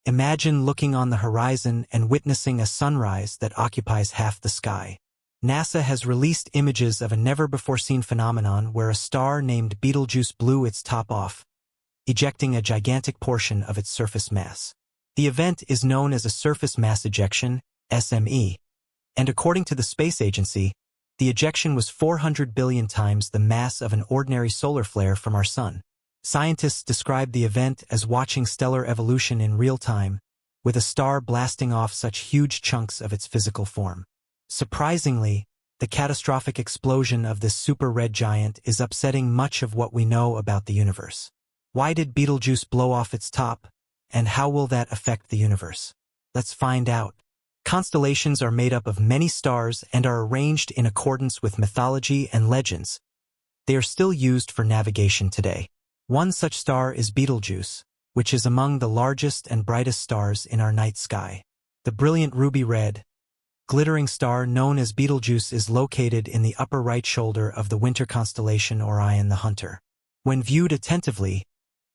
Imagine looking on the horizon and witnessing a sunrise that occupies half the sky. NASA has released images of a never-before-seen phenomenon where a star named Betelgeuse blew its top off, ejecting a gigantic portion of its surface mass. The event is known as a surface mass ejection, SME, and according to the Space Agency, the ejection was 400 billion times the mass of an ordinary solar flare from our Sun. Scientists describe the event as watching stellar evolution in real time, with a star blasting off such huge chunks of its physical form. Surprisingly, the catastrophic explosion of this super-red giant is upsetting much of what we know about the universe. Why did Betelgeuse blow off its top, and how will that affect the universe? Let's find out. Constellations are made up of many stars and are arranged in accordance with mythology and legends. They are still used for navigation today. One such star is Betelgeuse, which is among the largest and brightest stars in our night sky. The brilliant ruby-red, glittering star known as Betelgeuse is located in the upper right shoulder of the winter constellation Orion the Hunter. When viewed attentively,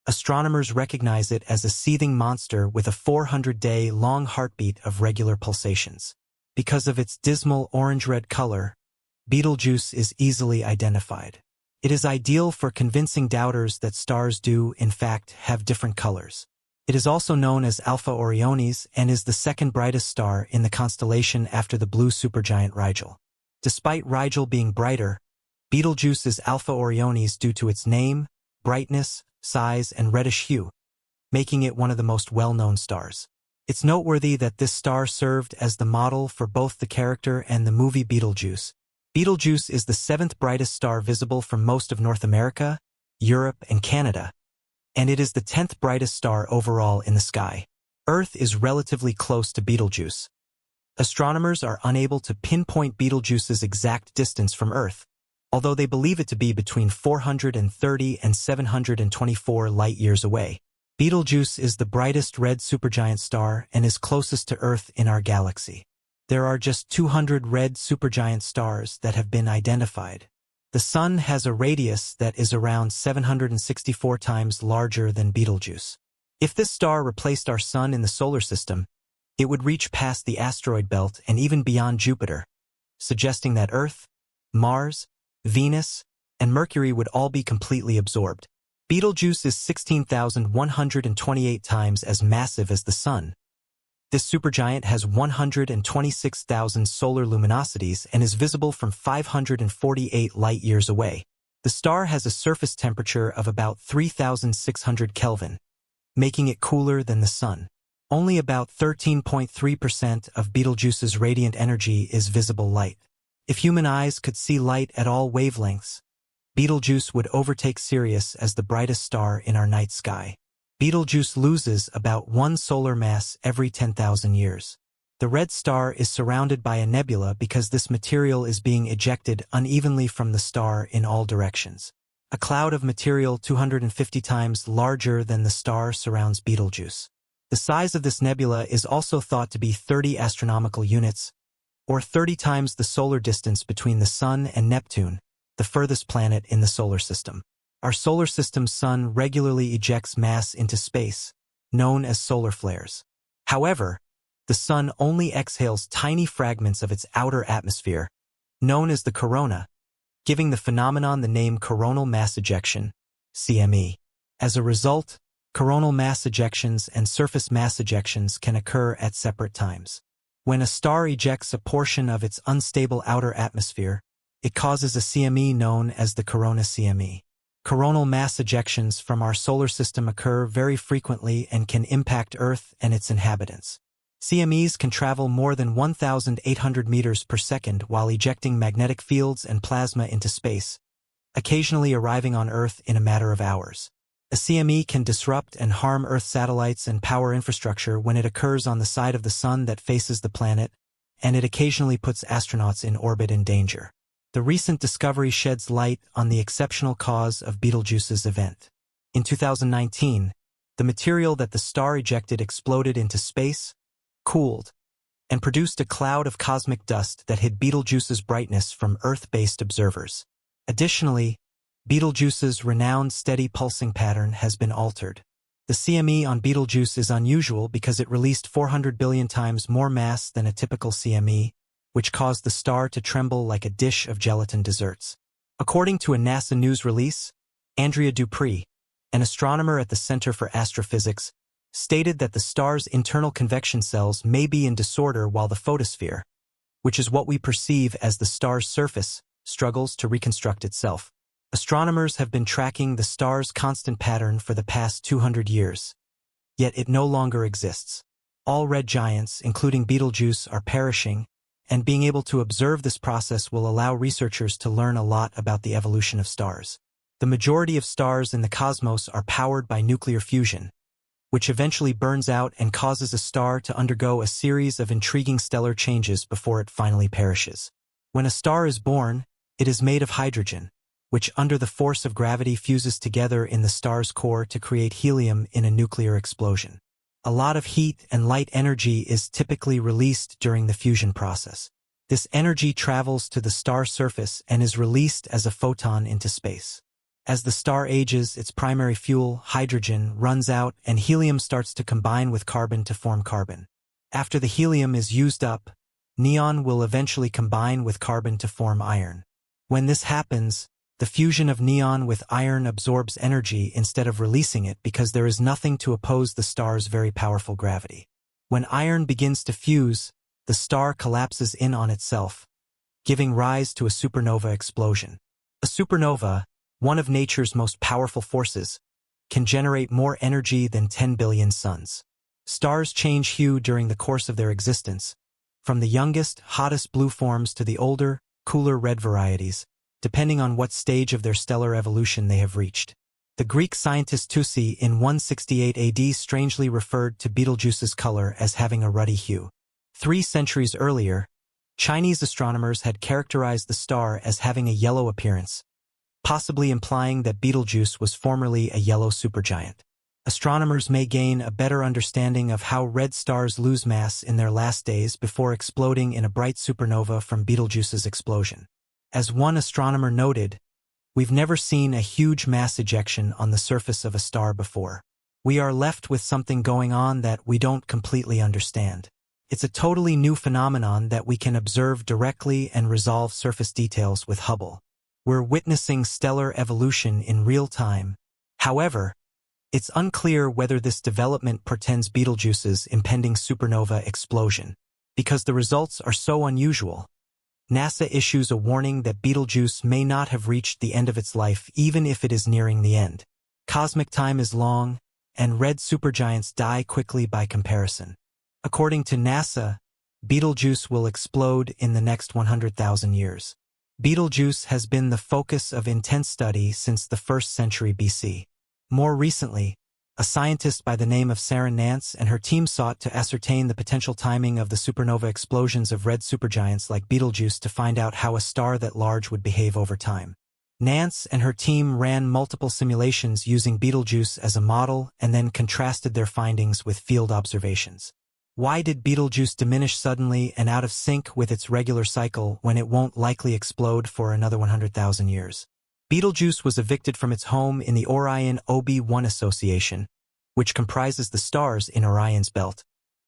astronomers recognize it as a seething monster with a 400-day-long heartbeat of regular pulsations. Because of its dismal orange-red color, Betelgeuse is easily identified. It is ideal for convincing doubters that stars do, in fact, have different colors. It is also known as Alpha Orionis and is the second brightest star in the constellation after the blue supergiant Rigel. Despite Rigel being brighter, Betelgeuse is Alpha Orionis due to its name, brightness, size, and reddish hue, making it one of the most well-known stars. It's noteworthy that this star served as the model for both the character and the movie Betelgeuse. Betelgeuse is the seventh brightest star visible from most of North America, Europe, and Canada, and it is the 10th brightest star overall in the sky. Earth is relatively close to Betelgeuse. Astronomers are unable to pinpoint Betelgeuse's exact distance from Earth, although they believe it to be between 430 and 724 light-years away. Betelgeuse is the brightest red supergiant star and is closest to Earth in our galaxy. There are just 200 red supergiant stars that have been identified. The Sun has a radius that is around 764 times larger than Betelgeuse. If this star replaced our Sun in the solar system, it would reach past the asteroid belt and even beyond Jupiter, suggesting that Earth, Mars, Venus, and Mercury would all be completely absorbed. Betelgeuse is 16,128 times as massive as the Sun. This supergiant has 126,000 solar luminosities and is visible from 548 light-years away. The star has a surface temperature of about 3,600 Kelvin, making it cooler than the Sun. Only about 13.3% of Betelgeuse's radiant energy is visible light. If human eyes could see light at all wavelengths, Betelgeuse would overtake Sirius as the brightest star in our night sky. Betelgeuse loses about one solar mass every 10,000 years. The red star is surrounded by a nebula because this material is being ejected unevenly from the star in all directions. A cloud of material 250 times larger than the star surrounds Betelgeuse. The size of this nebula is also thought to be 30 astronomical units, or 30 times the solar distance between the Sun and Neptune, the furthest planet in the solar system. Our solar system's Sun regularly ejects mass into space, known as solar flares. However, the Sun only exhales tiny fragments of its outer atmosphere, known as the corona, giving the phenomenon the name coronal mass ejection, CME. As a result, coronal mass ejections and surface mass ejections can occur at separate times. When a star ejects a portion of its unstable outer atmosphere, it causes a CME known as the corona CME. Coronal mass ejections from our solar system occur very frequently and can impact Earth and its inhabitants. CMEs can travel more than 1,800 meters per second while ejecting magnetic fields and plasma into space, occasionally arriving on Earth in a matter of hours. A CME can disrupt and harm Earth satellites and power infrastructure when it occurs on the side of the Sun that faces the planet, and it occasionally puts astronauts in orbit in danger. The recent discovery sheds light on the exceptional cause of Betelgeuse's event. In 2019, the material that the star ejected exploded into space, cooled, and produced a cloud of cosmic dust that hid Betelgeuse's brightness from Earth-based observers. Additionally, Betelgeuse's renowned steady pulsing pattern has been altered. The CME on Betelgeuse is unusual because it released 400 billion times more mass than a typical CME, which caused the star to tremble like a dish of gelatin desserts. According to a NASA news release, Andrea Dupree, an astronomer at the Center for Astrophysics, stated that the star's internal convection cells may be in disorder while the photosphere, which is what we perceive as the star's surface, struggles to reconstruct itself. Astronomers have been tracking the star's constant pattern for the past 200 years, yet it no longer exists. All red giants, including Betelgeuse, are perishing, and being able to observe this process will allow researchers to learn a lot about the evolution of stars. The majority of stars in the cosmos are powered by nuclear fusion, which eventually burns out and causes a star to undergo a series of intriguing stellar changes before it finally perishes. When a star is born, it is made of hydrogen, which under the force of gravity fuses together in the star's core to create helium in a nuclear explosion. A lot of heat and light energy is typically released during the fusion process. This energy travels to the star surface and is released as a photon into space. As the star ages, its primary fuel, hydrogen, runs out and helium starts to combine with carbon to form carbon. After the helium is used up, neon will eventually combine with carbon to form iron. When this happens, the fusion of neon with iron absorbs energy instead of releasing it because there is nothing to oppose the star's very powerful gravity. When iron begins to fuse, the star collapses in on itself, giving rise to a supernova explosion. A supernova, one of nature's most powerful forces, can generate more energy than 10 billion suns. Stars change hue during the course of their existence, from the youngest, hottest blue forms to the older, cooler red varieties, depending on what stage of their stellar evolution they have reached. The Greek scientist Tusi in 168 AD strangely referred to Betelgeuse's color as having a ruddy hue. 3 centuries earlier, Chinese astronomers had characterized the star as having a yellow appearance, possibly implying that Betelgeuse was formerly a yellow supergiant. Astronomers may gain a better understanding of how red stars lose mass in their last days before exploding in a bright supernova from Betelgeuse's explosion. As one astronomer noted, "We've never seen a huge mass ejection on the surface of a star before. We are left with something going on that we don't completely understand. It's a totally new phenomenon that we can observe directly and resolve surface details with Hubble. We're witnessing stellar evolution in real time. However, it's unclear whether this development portends Betelgeuse's impending supernova explosion. Because the results are so unusual, NASA issues a warning that Betelgeuse may not have reached the end of its life even if it is nearing the end. Cosmic time is long, and red supergiants die quickly by comparison. According to NASA, Betelgeuse will explode in the next 100,000 years. Betelgeuse has been the focus of intense study since the 1st century BC. More recently, a scientist by the name of Sarah Nance and her team sought to ascertain the potential timing of the supernova explosions of red supergiants like Betelgeuse to find out how a star that large would behave over time. Nance and her team ran multiple simulations using Betelgeuse as a model and then contrasted their findings with field observations. Why did Betelgeuse diminish suddenly and out of sync with its regular cycle when it won't likely explode for another 100,000 years? Betelgeuse was evicted from its home in the Orion OB1 Association, which comprises the stars in Orion's belt,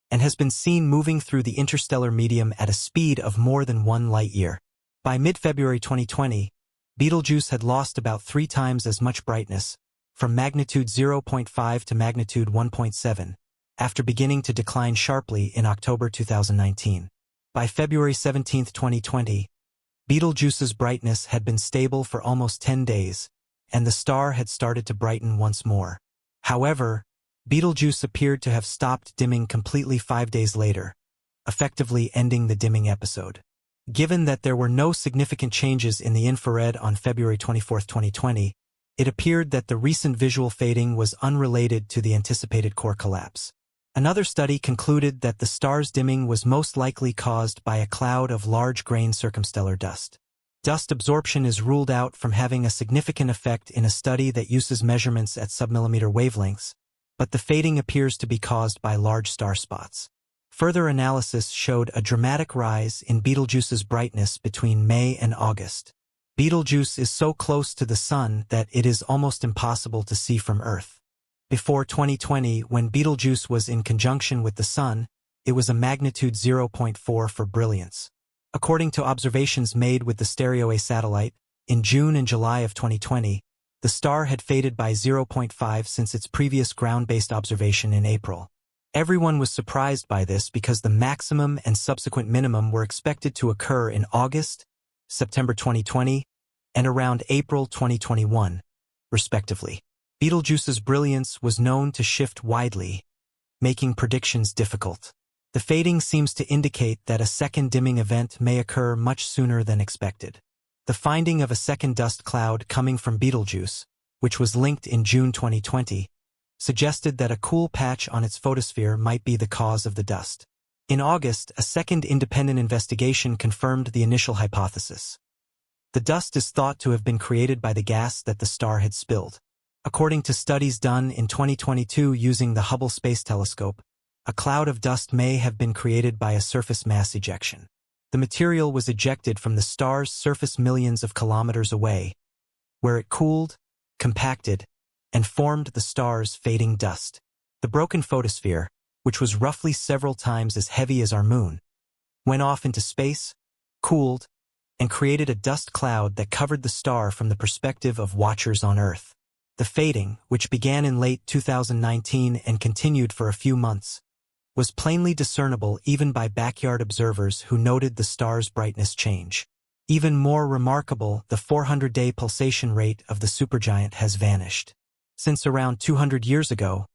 and has been seen moving through the interstellar medium at a speed of more than 1 light-year. By mid-February 2020, Betelgeuse had lost about 3 times as much brightness, from magnitude 0.5 to magnitude 1.7, after beginning to decline sharply in October 2019. By February 17, 2020, Betelgeuse's brightness had been stable for almost 10 days, and the star had started to brighten once more. However, Betelgeuse appeared to have stopped dimming completely 5 days later, effectively ending the dimming episode. Given that there were no significant changes in the infrared on February 24, 2020, it appeared that the recent visual fading was unrelated to the anticipated core collapse. Another study concluded that the star's dimming was most likely caused by a cloud of large-grain circumstellar dust. Dust absorption is ruled out from having a significant effect in a study that uses measurements at submillimeter wavelengths, but the fading appears to be caused by large star spots. Further analysis showed a dramatic rise in Betelgeuse's brightness between May and August. Betelgeuse is so close to the Sun that it is almost impossible to see from Earth. Before 2020, when Betelgeuse was in conjunction with the Sun, it was a magnitude 0.4 for brilliance. According to observations made with the Stereo A satellite, in June and July of 2020, the star had faded by 0.5 since its previous ground-based observation in April. Everyone was surprised by this because the maximum and subsequent minimum were expected to occur in August, September 2020, and around April 2021, respectively. Betelgeuse's brilliance was known to shift widely, making predictions difficult. The fading seems to indicate that a second dimming event may occur much sooner than expected. The finding of a second dust cloud coming from Betelgeuse, which was linked in June 2020, suggested that a cool patch on its photosphere might be the cause of the dust. In August, a second independent investigation confirmed the initial hypothesis. The dust is thought to have been created by the gas that the star had spilled. According to studies done in 2022 using the Hubble Space Telescope, a cloud of dust may have been created by a surface mass ejection. The material was ejected from the star's surface millions of kilometers away, where it cooled, compacted, and formed the star's fading dust. The broken photosphere, which was roughly several times as heavy as our moon, went off into space, cooled, and created a dust cloud that covered the star from the perspective of watchers on Earth. The fading, which began in late 2019 and continued for a few months, was plainly discernible even by backyard observers who noted the star's brightness change. Even more remarkable, the 400-day pulsation rate of the supergiant has vanished. Since around 200 years ago,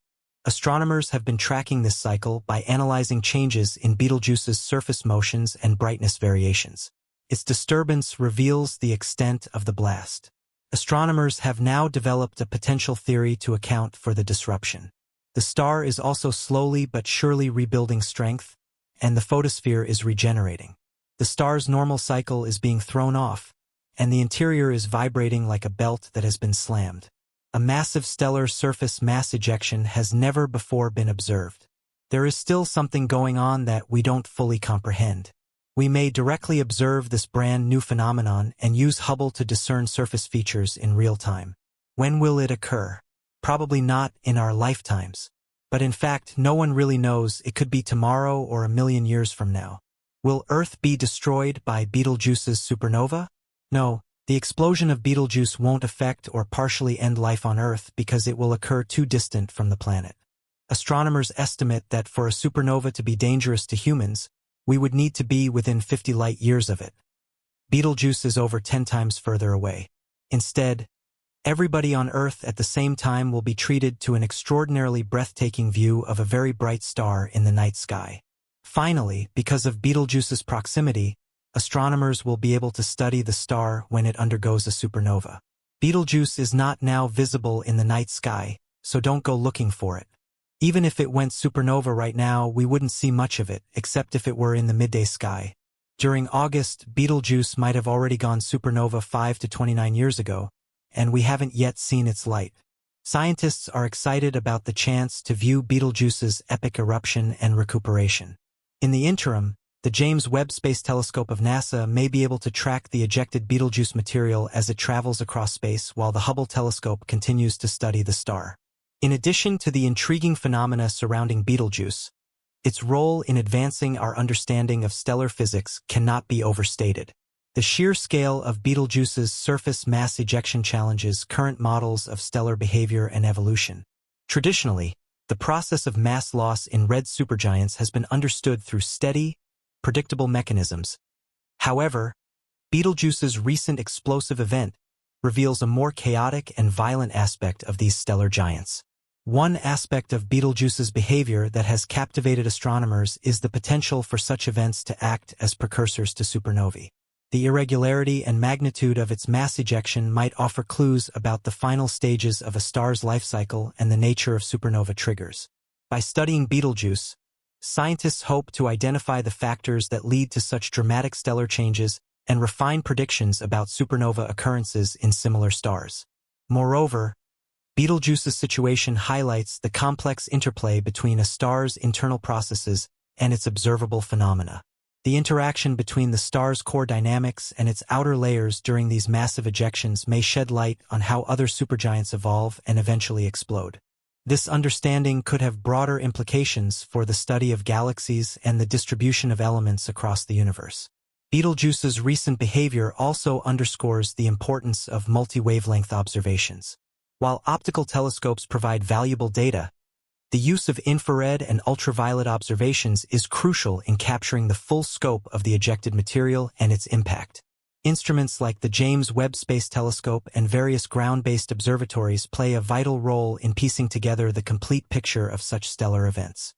astronomers have been tracking this cycle by analyzing changes in Betelgeuse's surface motions and brightness variations. Its disturbance reveals the extent of the blast. Astronomers have now developed a potential theory to account for the disruption. The star is also slowly but surely rebuilding strength, and the photosphere is regenerating. The star's normal cycle is being thrown off, and the interior is vibrating like a belt that has been slammed. A massive stellar surface mass ejection has never before been observed. There is still something going on that we don't fully comprehend. We may directly observe this brand new phenomenon and use Hubble to discern surface features in real time. When will it occur? Probably not in our lifetimes. But in fact, no one really knows. It could be tomorrow or a million years from now. Will Earth be destroyed by Betelgeuse's supernova? No, the explosion of Betelgeuse won't affect or partially end life on Earth because it will occur too distant from the planet. Astronomers estimate that for a supernova to be dangerous to humans, we would need to be within 50 light years of it. Betelgeuse is over 10 times further away. Instead, everybody on Earth at the same time will be treated to an extraordinarily breathtaking view of a very bright star in the night sky. Finally, because of Betelgeuse's proximity, astronomers will be able to study the star when it undergoes a supernova. Betelgeuse is not now visible in the night sky, so don't go looking for it. Even if it went supernova right now, we wouldn't see much of it, except if it were in the midday sky. During August, Betelgeuse might have already gone supernova 5 to 29 years ago, and we haven't yet seen its light. Scientists are excited about the chance to view Betelgeuse's epic eruption and recuperation. In the interim, the James Webb Space Telescope of NASA may be able to track the ejected Betelgeuse material as it travels across space while the Hubble telescope continues to study the star. In addition to the intriguing phenomena surrounding Betelgeuse, its role in advancing our understanding of stellar physics cannot be overstated. The sheer scale of Betelgeuse's surface mass ejection challenges current models of stellar behavior and evolution. Traditionally, the process of mass loss in red supergiants has been understood through steady, predictable mechanisms. However, Betelgeuse's recent explosive event reveals a more chaotic and violent aspect of these stellar giants. One aspect of Betelgeuse's behavior that has captivated astronomers is the potential for such events to act as precursors to supernovae. The irregularity and magnitude of its mass ejection might offer clues about the final stages of a star's life cycle and the nature of supernova triggers. By studying Betelgeuse, scientists hope to identify the factors that lead to such dramatic stellar changes and refine predictions about supernova occurrences in similar stars. Moreover, Betelgeuse's situation highlights the complex interplay between a star's internal processes and its observable phenomena. The interaction between the star's core dynamics and its outer layers during these massive ejections may shed light on how other supergiants evolve and eventually explode. This understanding could have broader implications for the study of galaxies and the distribution of elements across the universe. Betelgeuse's recent behavior also underscores the importance of multi-wavelength observations. While optical telescopes provide valuable data, the use of infrared and ultraviolet observations is crucial in capturing the full scope of the ejected material and its impact. Instruments like the James Webb Space Telescope and various ground-based observatories play a vital role in piecing together the complete picture of such stellar events.